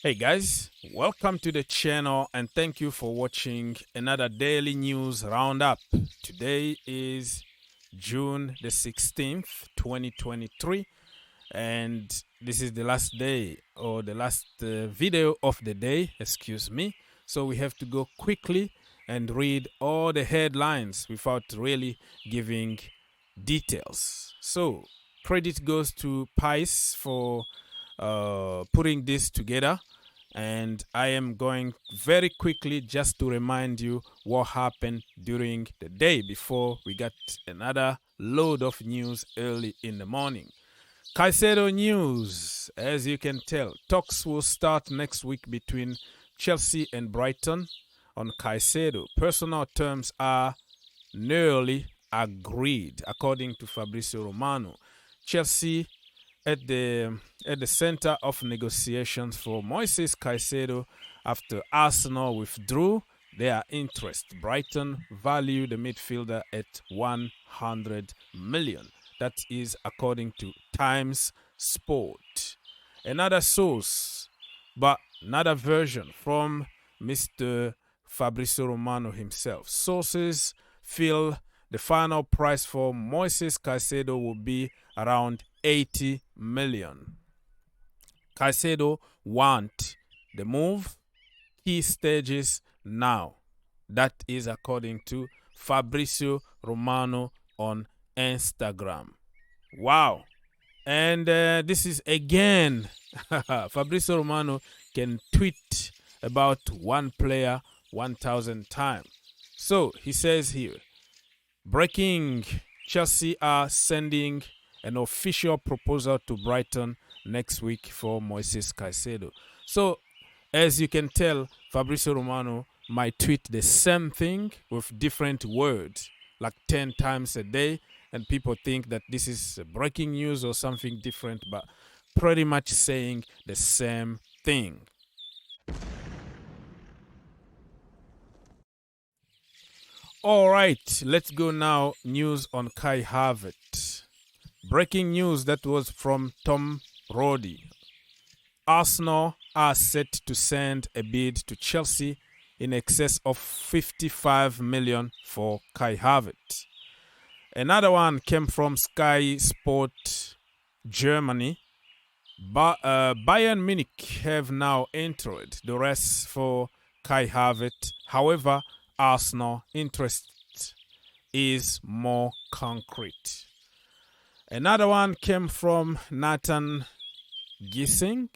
Hey guys, welcome to the channel and thank you for watching another daily news roundup. Today is June the 16th, 2023, and this is the last day or the last video of the day, excuse me. So we have to go quickly and read all the headlines without really giving details. So credit goes to Pice for putting this together, and I am going very quickly just to remind you what happened during the day before we got another load of news early in the morning. Caicedo news, as you can tell, talks will start next week between Chelsea and Brighton on Caicedo. Personal terms are nearly agreed, according to Fabrizio Romano. Chelsea at the center of negotiations for Moises Caicedo after Arsenal withdrew their interest. Brighton value the midfielder at 100 million. That is according to Times Sport. Another source, but another version from Mr. Fabrizio Romano himself. Sources feel the final price for Moises Caicedo will be around 80 million. Caicedo want the move. Key stages now. That is according to Fabrizio Romano on Instagram. Wow. And this is again, Fabrizio Romano can tweet about one player 1,000 times. So he says here, breaking, Chelsea are sending an official proposal to Brighton next week for Moises Caicedo. So, as you can tell, Fabrizio Romano might tweet the same thing with different words, like 10 times a day, and people think that this is breaking news or something different, but pretty much saying the same thing. All right, let's go now. News on Kai Havertz. Breaking news that was from Tom Roddy. Arsenal are set to send a bid to Chelsea in excess of 55 million for Kai Havertz. Another one came from Sky Sport Germany. Bayern Munich have now entered the race for Kai Havertz. However, Arsenal interest is more concrete. Another one came from Nathan Gissing.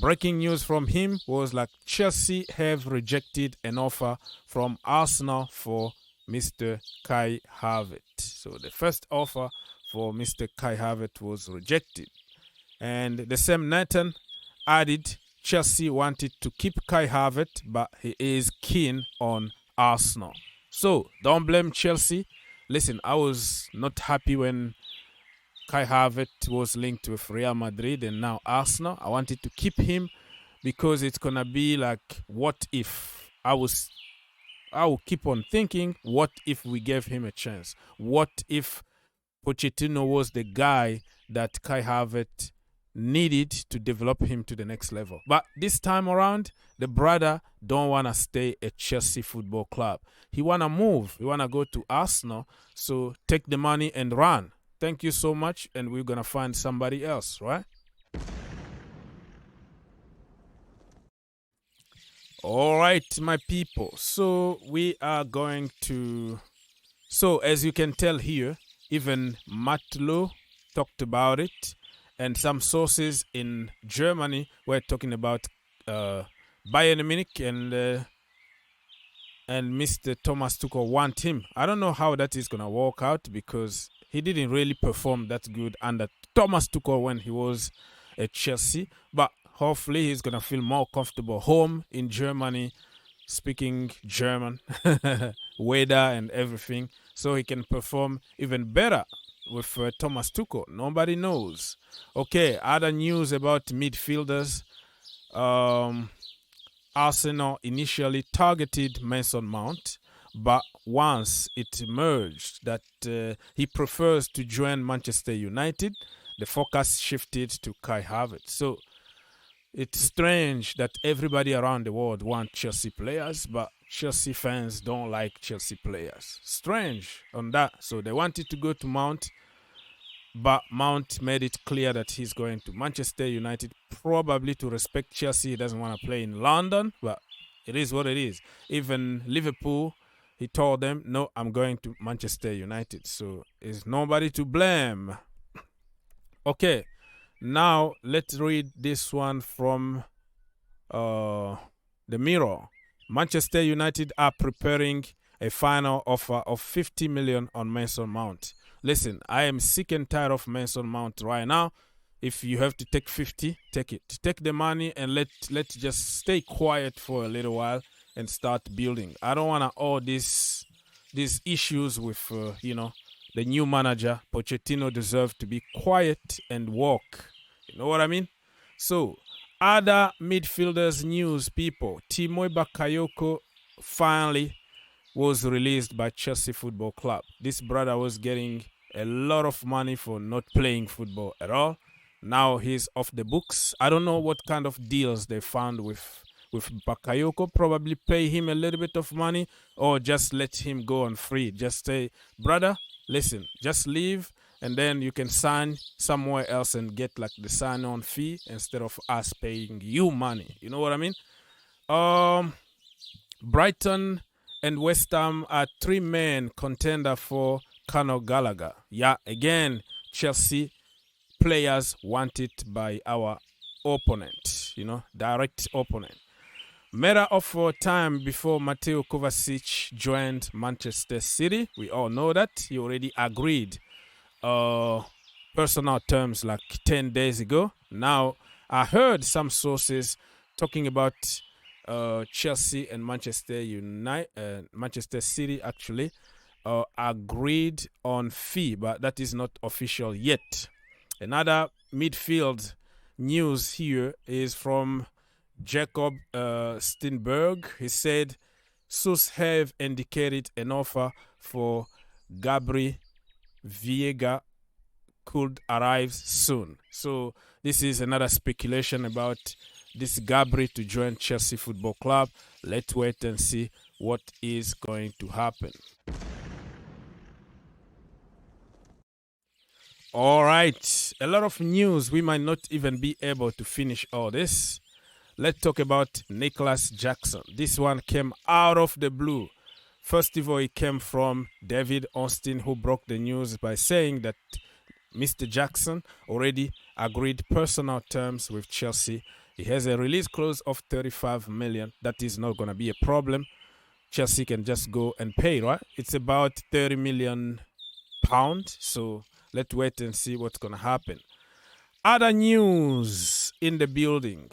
Breaking news from him was like Chelsea have rejected an offer from Arsenal for Mr. Kai Havertz. So the first offer for Mr. Kai Havertz was rejected. And the same Nathan added Chelsea wanted to keep Kai Havertz, but he is keen on Arsenal. So don't blame Chelsea. Listen, I was not happy when Kai Havertz was linked with Real Madrid and now Arsenal. I wanted to keep him because it's going to be like, what if? I will keep on thinking, what if we gave him a chance? What if Pochettino was the guy that Kai Havertz needed to develop him to the next level? But this time around, the brother don't want to stay at Chelsea Football Club. He want to move. He want to go to Arsenal. So take the money and run. Thank you so much, and we're going to find somebody else, right? All right, my people. So we are going to... So as you can tell here, even Matlo talked about it, and some sources in Germany were talking about Bayern Munich and Mr. Thomas Tuchel want him. I don't know how that is going to work out because he didn't really perform that good under Thomas Tuchel when he was at Chelsea. But hopefully he's going to feel more comfortable home in Germany, speaking German, weather and everything, so he can perform even better with Thomas Tuchel. Nobody knows. Okay, other news about midfielders. Arsenal initially targeted Mason Mount, but once it emerged that he prefers to join Manchester United, the focus shifted to Kai Havertz. So It's strange that everybody around the world want Chelsea players, but Chelsea fans don't like Chelsea players. Strange on that. So they wanted to go to Mount, but Mount made it clear that he's going to Manchester United, probably to respect Chelsea. He doesn't want to play in London, but it is what it is. Even Liverpool, he told them, no, I'm going to Manchester United. So is nobody to blame. Okay, now let's read this one from the Mirror. Manchester United are preparing a final offer of 50 million on Mason Mount. Listen, I am sick and tired of Mason Mount right now. If you have to take 50, take it. Take the money and let's just stay quiet for a little while and start building. I don't want all these issues with the new manager. Pochettino deserves to be quiet and walk. You know what I mean? So, other midfielders news, people. Timo Bakayoko finally was released by Chelsea Football Club. This brother was getting a lot of money for not playing football at all. Now he's off the books. I don't know what kind of deals they found with Bakayoko. Probably pay him a little bit of money or just let him go on free. Just say, brother, listen, just leave and then you can sign somewhere else and get like the sign-on fee instead of us paying you money. You know what I mean? Brighton and West Ham are three-man contender for Conor Gallagher. Yeah, again, Chelsea players wanted by our opponent, direct opponent. Matter of time before Mateo Kovacic joined Manchester City. We all know that. He already agreed personal terms like 10 days ago. Now, I heard some sources talking about Chelsea and Manchester City actually agreed on fee, but that is not official yet. Another midfield news here is from Jacob Steinberg. He said Sus have indicated an offer for Gabri Viega could arrive soon. So this is another speculation about this Gabri to join Chelsea Football Club. Let's wait and see what is going to happen. All right, a lot of news. We might not even be able to finish all this. Let's talk about Nicholas Jackson. This one came out of the blue. First of all, it came from David Austin, who broke the news by saying that Mr. Jackson already agreed personal terms with Chelsea. He has a release clause of 35 million. That is not going to be a problem. Chelsea can just go and pay, right? It's about 30 million pounds. So let's wait and see what's going to happen. Other news in the building.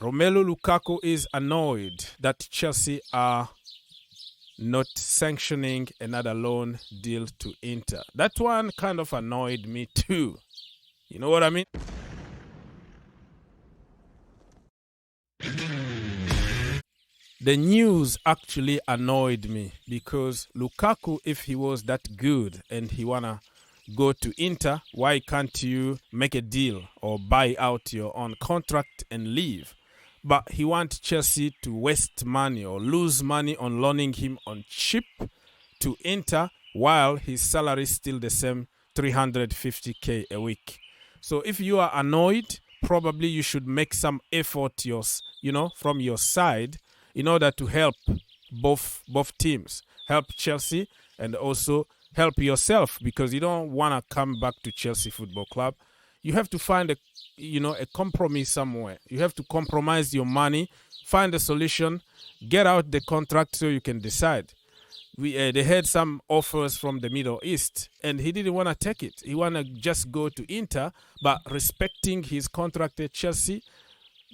Romelu Lukaku is annoyed that Chelsea are not sanctioning another loan deal to Inter. That one kind of annoyed me too. You know what I mean? The news actually annoyed me because Lukaku, if he was that good and he wanna go to Inter, why can't you make a deal or buy out your own contract and leave? But he wants Chelsea to waste money or lose money on loaning him on cheap to Inter while his salary is still the same, 350k a week. So if you are annoyed, probably you should make some effort, from your side in order to help both teams. Help Chelsea and also help yourself, because you don't want to come back to Chelsea Football Club. You have to find a compromise somewhere. You have to compromise your money, find a solution, get out the contract so you can decide. They had some offers from the Middle East, and he didn't want to take it. He want to just go to Inter, but respecting his contract at Chelsea,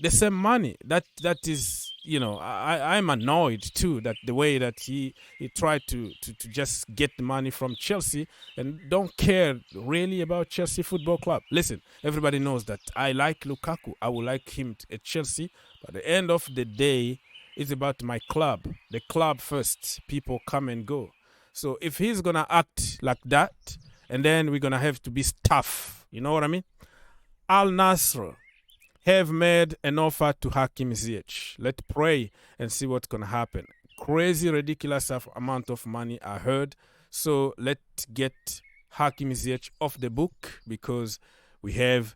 the same money. That is, I'm annoyed too that the way that he tried to just get the money from Chelsea and don't care really about Chelsea Football Club. Listen, everybody knows that I like Lukaku. I would like him at Chelsea, but at the end of the day, it's about my club. The club first. People come and go. So if he's going to act like that, and then we're going to have to be tough. You know what I mean? Al Nassr have made an offer to Hakim Ziyech. Let's pray and see what's going to happen. Crazy, ridiculous amount of money I heard. So let's get Hakim Ziyech off the book because we have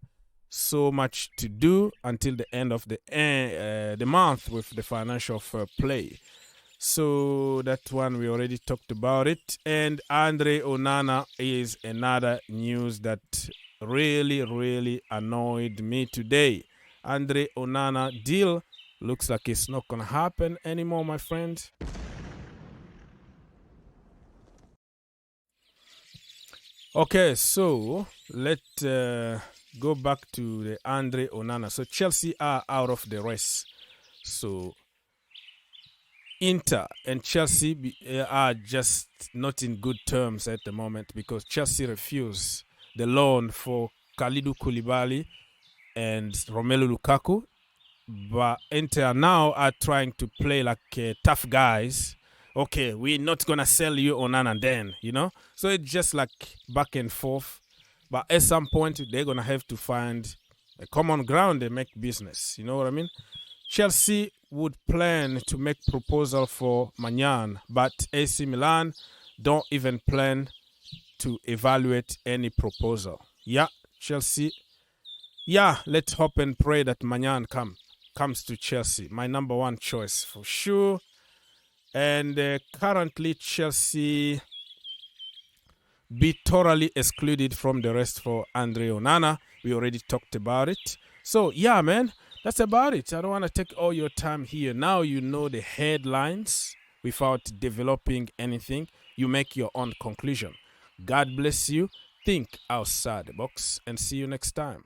so much to do until the end of the month with the financial fair play. So that one we already talked about it. And Andre Onana is another news that really annoyed me today. Andre Onana deal looks like it's not gonna happen anymore, my friend. Okay, so let's go back to the Andre Onana. So Chelsea are out of the race. So Inter and Chelsea are just not in good terms at the moment because Chelsea refused the loan for Kalidou Koulibaly and Romelu Lukaku. But Inter now are trying to play like tough guys. Okay, we're not going to sell you Onana then, you know? So it's just like back and forth. But at some point, they're going to have to find a common ground and make business. You know what I mean? Chelsea would plan to make proposal for Maignan, but AC Milan don't even plan to evaluate any proposal. Yeah, Chelsea. Yeah, let's hope and pray that Maignan comes to Chelsea. My number one choice for sure. And currently Chelsea be totally excluded from the rest for Andre Onana. We already talked about it. So, yeah, man, that's about it. I don't want to take all your time here. Now you know the headlines without developing anything. You make your own conclusion. God bless you. Think outside the box and see you next time.